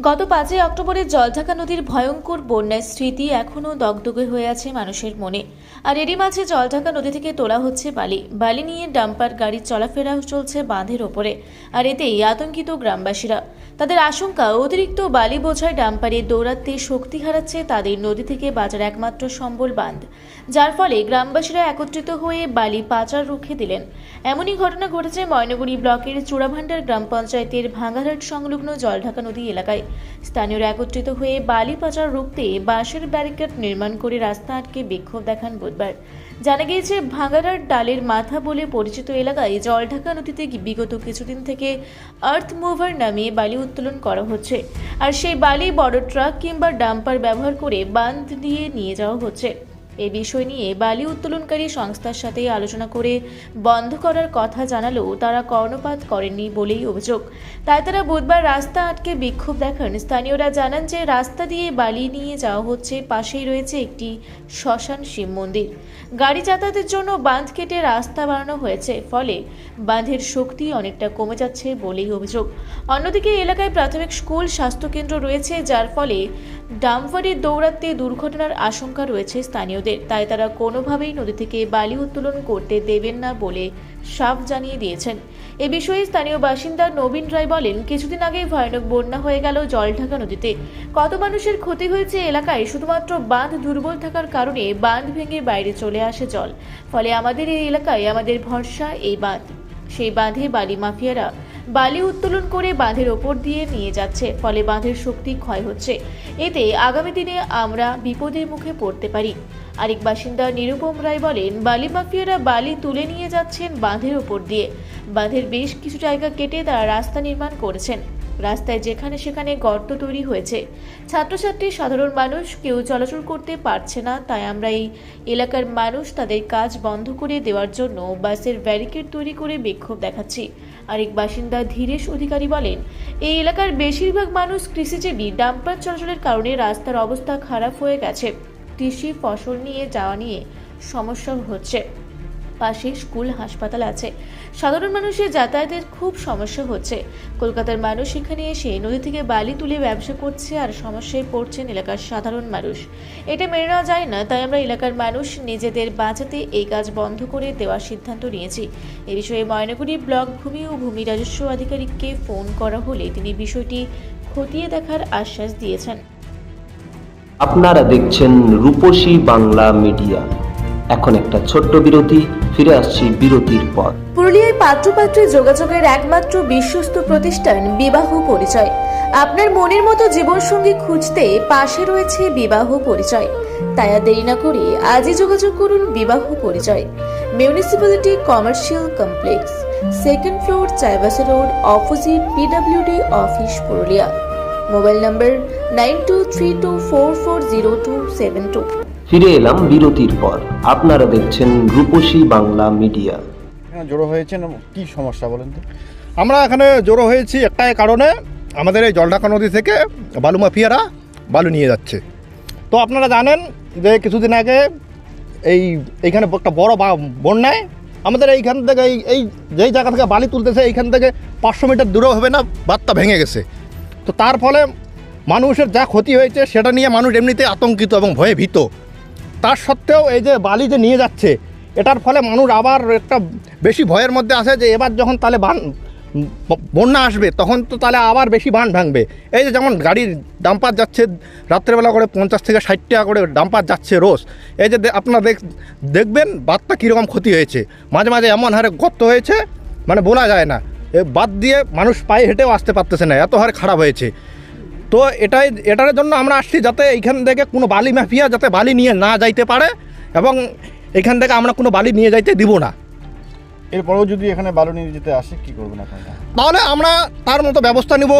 গত 5ই অক্টোবরে জলঢাকা নদীর ভয়ঙ্কর বন্যার স্মৃতি এখনও দগদগে হয়ে আছে মানুষের মনে। আর এরই মাঝে জলঢাকা নদী থেকে তোলা হচ্ছে বালি নিয়ে ডাম্পার গাড়ির চলাফেরা চলছে বাঁধের ওপরে। আর এতেই আতঙ্কিত গ্রামবাসীরা। তাদের আশঙ্কা, অতিরিক্ত বালি বোঝায় ডাম্পারে দৌড়াতে শক্তি হারাচ্ছে তাদের নদী থেকে বাঁচার একমাত্র সম্বল বাঁধ, যার ফলে গ্রামবাসীরা একত্রিত হয়ে বালি পাচার রুখে দিলেন। এমনই ঘটনা ঘটেছে ময়নাগুড়ি ব্লকের চূড়াভান্ডার গ্রাম পঞ্চায়েতের ভাঙ্গারহাট সংলগ্ন জলঢাকা নদী এলাকায়। স্থানীয়রা একত্রিত হয়ে বালি পাচার রুখতে বাঁশের ব্যারিকেড নির্মাণ করে রাস্তা আটকে বিক্ষোভ দেখান বুধবার। জানা গিয়েছে, ভাঙ্গারহাট ডালের মাথা বলে পরিচিত এলাকায় জলঢাকা নদীতে বিগত কিছুদিন থেকে আর্থ মুভার নামিয়ে বালি উত্তোলন করা হচ্ছে। আর সেই বালি বড় ট্রাক কিংবা ডাম্পার ব্যবহার করে বাঁধ দিয়ে নিয়ে যাওয়া হচ্ছে। এই বিষয় নিয়ে বালি উত্তোলনকারী সংস্থার সাথে আলোচনা করে বন্ধ করার কথা জানালেও তারা কর্ণপাত করেননি বলেই অভিযোগ। তাই তারা বুধবার রাস্তা আটকে বিক্ষোভ দেখান। স্থানীয়রা জানান যে রাস্তা দিয়ে বালি নিয়ে যাওয়া হচ্ছে, পাশেই রয়েছে একটি শ্মশান শিব মন্দির। গাড়ি যাতায়াতের জন্য বাঁধ কেটে রাস্তা বানানো হয়েছে, ফলে বাঁধের শক্তি অনেকটা কমে যাচ্ছে বলেই অভিযোগ। অন্যদিকে এলাকায় প্রাথমিক স্কুল, স্বাস্থ্যকেন্দ্র রয়েছে, যার ফলে ডাম্পারে দৌড়াতে দুর্ঘটনার আশঙ্কা রয়েছে স্থানীয়দের। তাই তারা কোনোভাবেই নদী থেকে বালি উত্তোলন করতে দেবেন না বলে সাফ জানিয়ে দিয়েছেন। এ বিষয়ে স্থানীয় বাসিন্দা নবীন রায় বলেন, কিছুদিন আগেই ভয়ানক বন্যা হয়ে গেল জলঢাকা নদীতে। কত মানুষের ক্ষতি হয়েছে এলাকায়। শুধুমাত্র বাঁধ দুর্বল থাকার কারণে বাঁধ ভেঙে বাইরে চলে আসে জল। ফলে আমাদের এই এলাকায় আমাদের ভরসা এই বাঁধ। সেই বাঁধে বালি মাফিয়ারা বালি উত্তোলন করে বাঁধের ওপর দিয়ে নিয়ে যাচ্ছে, ফলে বাঁধের শক্তি ক্ষয় হচ্ছে। এতে আগামী দিনে আমরা বিপদের মুখে পড়তে পারি। আরেক বাসিন্দা নিরুপম রায় বলেন, বালি মাফিয়ারা বালি তুলে নিয়ে যাচ্ছেন বাঁধের ওপর দিয়ে। বাঁধের বেশ কিছু জায়গা কেটে তারা রাস্তা নির্মাণ করেছেন। রাস্তায় যেখানে সেখানে গর্ত তৈরি হয়েছে। ছাত্রছাত্রী, সাধারণ মানুষ কেউ চলাচল করতে পারছে না। তাই আমরা এই এলাকার মানুষ তাদের কাজ বন্ধ করে দেওয়ার জন্য বাসের ব্যারিকেড তৈরি করে বিক্ষোভ দেখাচ্ছি। আরেক বাসিন্দা ধীরেশ অধিকারী বলেন, এই এলাকার বেশিরভাগ মানুষ কৃষিজীবী। ডাম্পার চলাচলের কারণে রাস্তার অবস্থা খারাপ হয়ে গেছে। কৃষি ফসল নিয়ে যাওয়া নিয়ে সমস্যা হচ্ছে। পাশে স্কুল, হাসপাতাল আছে। সাধারণ মানুষের যাতায়াতের খুব সমস্যা হচ্ছে। কলকাতার মানুষ এখানে এসে নদী থেকে বালি তুলে ব্যবসা করছে, আর সমস্যায় পড়ছেন এলাকার সাধারণ মানুষ। এটা মেনে নেওয়া যায় না। তাই আমরা এলাকার মানুষ নিজেদের বাঁচাতে এই কাজ বন্ধ করে দেওয়ার সিদ্ধান্ত নিয়েছি। এ বিষয়ে ময়নাগুড়ি ব্লক ভূমি ও ভূমি রাজস্ব আধিকারিককে ফোন করা হলে তিনি বিষয়টি খতিয়ে দেখার আশ্বাস দিয়েছেন। আপনারা দেখছেন রূপসী বাংলা মিডিয়া। এখন একটা ছোট্ট বিরতি, ফিরে আসছি বিরতির পর। পুরুলিয়ায় পাত্রপাত্রী যোগাযোগের একমাত্র বিশ্বস্ত প্রতিষ্ঠান বিবাহ পরিচয়। আপনার মনের মতো জীবনসঙ্গী খুঁজতে পাশে রয়েছে বিবাহ পরিচয়। তাই আর দেরি না করে আজই যোগাযোগ করুন বিবাহ পরিচয়। Municipality commercial complex, 2nd floor, Chaibasa road, opposite PWD office, Purulia. Mobile নম্বর 9232440272। ফিরে এলাম বিরতির পর। আপনারা দেখছেন রূপসী বাংলা মিডিয়া। জড়ো হয়েছেন, কি সমস্যা বলেন তো? আমরা এখানে জড়ো হয়েছি একটাই কারণে, আমাদের এই জলঢাকা নদী থেকে বালু মাফিয়ারা বালু নিয়ে যাচ্ছে। তো আপনারা জানেন যে কিছুদিন আগে এইখানে একটা বড় বন্যায় আমাদের এইখান থেকে এই যেই জায়গা থেকে বালি তুলতেছে এইখান থেকে 500 মিটার দূরেও হবে না, বাঁধটা ভেঙে গেছে। তো তার ফলে মানুষের যা ক্ষতি হয়েছে সেটা নিয়ে মানুষ এমনিতে আতঙ্কিত এবং ভয়ে ভীত। তার সত্ত্বেও এই যে বালি যে নিয়ে যাচ্ছে, এটার ফলে মানুষ আবার একটা বেশি ভয়ের মধ্যে আছে যে এবার যখন তাহলে বন্যা আসবে তখন তো তাহলে আবার বেশি বাঁধ ভাঙবে। এই যে যেমন গাড়ির ডাম্পার যাচ্ছে রাত্রেবেলা করে 50 থেকে 60 টাকা করে ডাম্পার যাচ্ছে রোজ। এই যে আপনারা দেখবেন বাঁধটা কীরকম ক্ষতি হয়েছে। মাঝে মাঝে এমন হারে গর্ত হয়েছে মানে বলা যায় না। এ বাদ দিয়ে মানুষ পায়ে হেঁটেও আসতে পারতেছে না, এত হারে খারাপ হয়েছে। তো এটার জন্য আমরা আসছি যাতে এইখান থেকে কোনো বালি মাফিয়া যাতে বালি নিয়ে না যাইতে পারে, এবং এখান থেকে আমরা কোনো বালি নিয়ে যাইতে দিব না। এরপরেও যদি এখানে বালু নিয়ে যেতে আসে কি করবেন আপনারা? তাহলে আমরা তার মতো ব্যবস্থা নিব,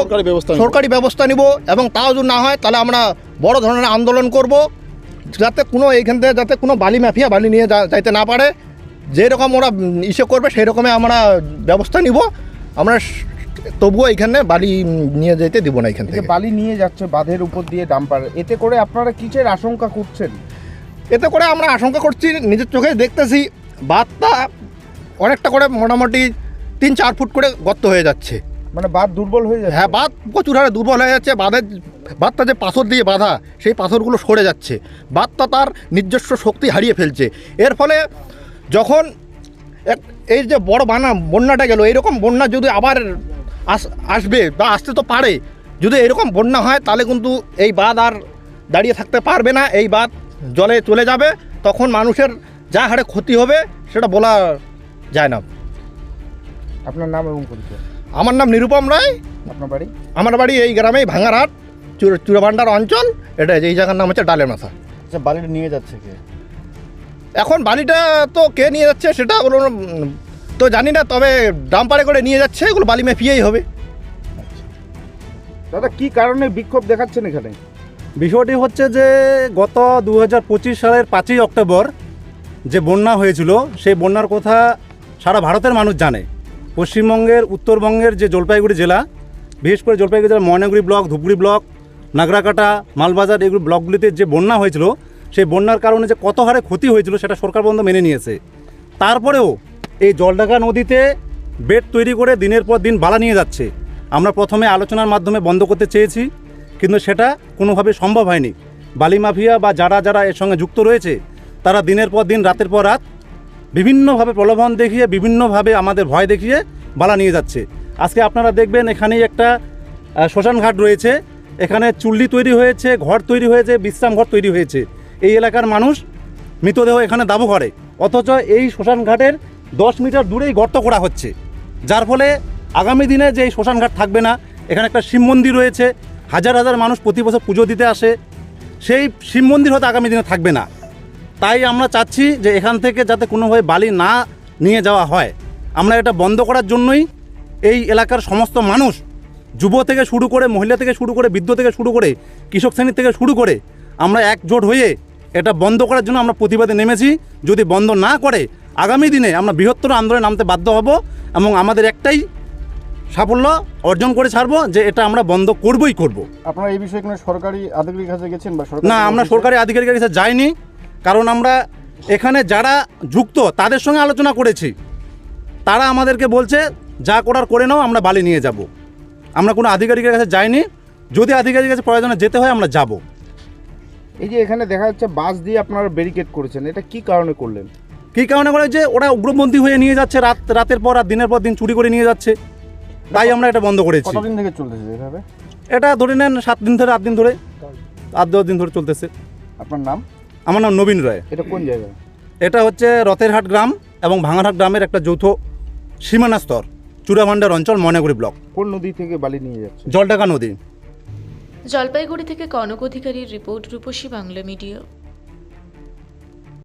সরকারি ব্যবস্থা নিব, এবং তাও যদি না হয় তাহলে আমরা বড় ধরনের আন্দোলন করব, যাতে কোনো এইখান থেকে যাতে কোনো বালি মাফিয়া বালি নিয়ে যাইতে না পারে। যেরকম ওরা ইসে করবে সেই রকমই আমরা ব্যবস্থা নিব। আমরা তবুও এইখানে বালি নিয়ে যেতে দিব না। এখান থেকে বালি নিয়ে যাচ্ছে বাঁধের উপর দিয়ে ডাম্পার, এতে করে আপনারা কিসের আশঙ্কা করছেন? এতে করে আমরা আশঙ্কা করছি, নিজের চোখে দেখতেছি বাঁধটা অনেকটা করে মোটামুটি 3-4 ফুট করে গর্ত হয়ে যাচ্ছে। মানে বাঁধ দুর্বল হয়ে যাচ্ছে? হ্যাঁ, বাঁধ প্রচুর হারে দুর্বল হয়ে যাচ্ছে। বাঁধটা যে পাথর দিয়ে বাঁধা, সেই পাথরগুলো সরে যাচ্ছে। বাঁধটা তার নিজস্ব শক্তি হারিয়ে ফেলছে। এর ফলে যখন এই যে বড় বন্যাটা গেল, এইরকম বন্যা যদি আবার আসবে বা আসতে তো পারে, যদি এরকম বন্যা হয় তাহলে কিন্তু এই বাঁধ আর দাঁড়িয়ে থাকতে পারবে না। এই বাঁধ জলে চলে যাবে, তখন মানুষের যা হারে ক্ষতি হবে সেটা বলা যায় না। আপনার নাম এবং পরিচয়? আমার নাম নিরুপম রায়। আপনার বাড়ি? আমার বাড়ি এই গ্রামেই, ভাঙারহাট চুরাভান্ডার অঞ্চল। এটা এই জায়গার নাম হচ্ছে ডালের মাথা। আচ্ছা, বালিটা নিয়ে যাচ্ছে কে? এখন বালিটা তো কে নিয়ে যাচ্ছে সেটা তো জানি না, তবে ডাম্পারে করে নিয়ে যাচ্ছে, এগুলো বালি মেফিয়েই হবে। দাদা কি কারণে বিক্ষোভ দেখাচ্ছেন এখানে? বিষয়টি হচ্ছে যে গত 2025 সালের 5ই অক্টোবর যে বন্যা হয়েছিল, সেই বন্যার কথা সারা ভারতের মানুষ জানে। পশ্চিমবঙ্গের, উত্তরবঙ্গের যে জলপাইগুড়ি জেলা, বিশেষ করে জলপাইগুড়ি জেলার ময়নাগুড়ি ব্লক, ধূপগুড়ি ব্লক, নাগরাকাটা, মালবাজার, এগুলো ব্লকগুলিতে যে বন্যা হয়েছিল, সেই বন্যার কারণে যে কত হারে ক্ষতি হয়েছিল সেটা সরকার বন্ধ মেনে নিয়েছে। তারপরেও এই জলঢাকা নদীতে বেড তৈরি করে দিনের পর দিন বালা নিয়ে যাচ্ছে। আমরা প্রথমে আলোচনার মাধ্যমে বন্ধ করতে চেয়েছি, কিন্তু সেটা কোনোভাবে সম্ভব হয়নি। বালি মাফিয়া বা যারা এর সঙ্গে যুক্ত রয়েছে, তারা দিনের পর দিন, রাতের পর রাত বিভিন্নভাবে প্রলোভন দেখিয়ে, বিভিন্নভাবে আমাদের ভয় দেখিয়ে বালা নিয়ে যাচ্ছে। আজকে আপনারা দেখবেন এখানেই একটা শ্মশান ঘাট রয়েছে, এখানে চুল্লি তৈরি হয়েছে, ঘর তৈরি হয়েছে, বিশ্রাম ঘর তৈরি হয়েছে। এই এলাকার মানুষ মৃতদেহ এখানে দাবু করে, অথচ এই শ্মশান ঘাটের 10 মিটার দূরেই গর্ত করা হচ্ছে, যার ফলে আগামী দিনে যে এই শ্মশান ঘাট থাকবে না। এখানে একটা শিব মন্দির রয়েছে, হাজার হাজার মানুষ প্রতি বছর পুজো দিতে আসে, সেই শিব মন্দির হয়তো আগামী দিনে থাকবে না। তাই আমরা চাচ্ছি যে এখান থেকে যাতে কোনোভাবে বালি না নিয়ে যাওয়া হয়। আমরা এটা বন্ধ করার জন্যই এই এলাকার সমস্ত মানুষ, যুব থেকে শুরু করে, মহিলা থেকে শুরু করে, বৃদ্ধ থেকে শুরু করে, কৃষক শ্রেণী থেকে শুরু করে, আমরা একজোট হয়ে এটা বন্ধ করার জন্য আমরা প্রতিবাদে নেমেছি। যদি বন্ধ না করে আগামী দিনে আমরা বৃহত্তর আন্দোলনে নামতে বাধ্য হব, এবং আমাদের একটাই সাফল্য অর্জন করে ছাড়বো যে এটা আমরা বন্ধ করবই করব। আপনারা এই বিষয়ে কোনো সরকারি আধিকারিকের কাছে গেছেন বা না, আমরা সরকারি আধিকারিকের কাছে যাইনি, কারণ আমরা এখানে যারা যুক্ত তাদের সঙ্গে আলোচনা করেছি। তারা আমাদেরকে বলছে যা করার করে নাও, আমরা বালি নিয়ে যাব। আমরা কোনো আধিকারিকের কাছে যাইনি। যদি আধিকারিকের কাছে প্রয়োজনে যেতে হয় আমরা যাব। এই যে এখানে দেখা যাচ্ছে বাঁশ দিয়ে আপনারা ব্যারিকেড করেছেন, এটা কি কারণে করলেন? কী কারণে করে যে ওরা উগ্রপন্থী হয়ে নিয়ে যাচ্ছে, রাতের পর রাত, দিনের পর দিন চুরি করে নিয়ে যাচ্ছে, তাই আমরা এটা বন্ধ করেছি। কতদিন থেকে চলতেছে এভাবে? এটা ধরে নেন 7 দিন ধরে, 8 দিন ধরে, 8-10 দিন ধরে চলতেছে। আপনার নাম? আমার নাম নবীন রায়। এটা কোন জায়গায়? এটা হচ্ছে রথেরহাট গ্রাম এবং ভাঙারহাট গ্রামের একটা যৌথ সীমানা স্তর, চুরাভান্ডার অঞ্চল, ময়নাগুড়ি ব্লক। কোন নদী থেকে বালি নিয়ে যাচ্ছে? জলঢাকা নদী। জলপাইগুড়ি থেকে কনক অধিকারীর রিপোর্ট, রূপসী বাংলা মিডিয়া।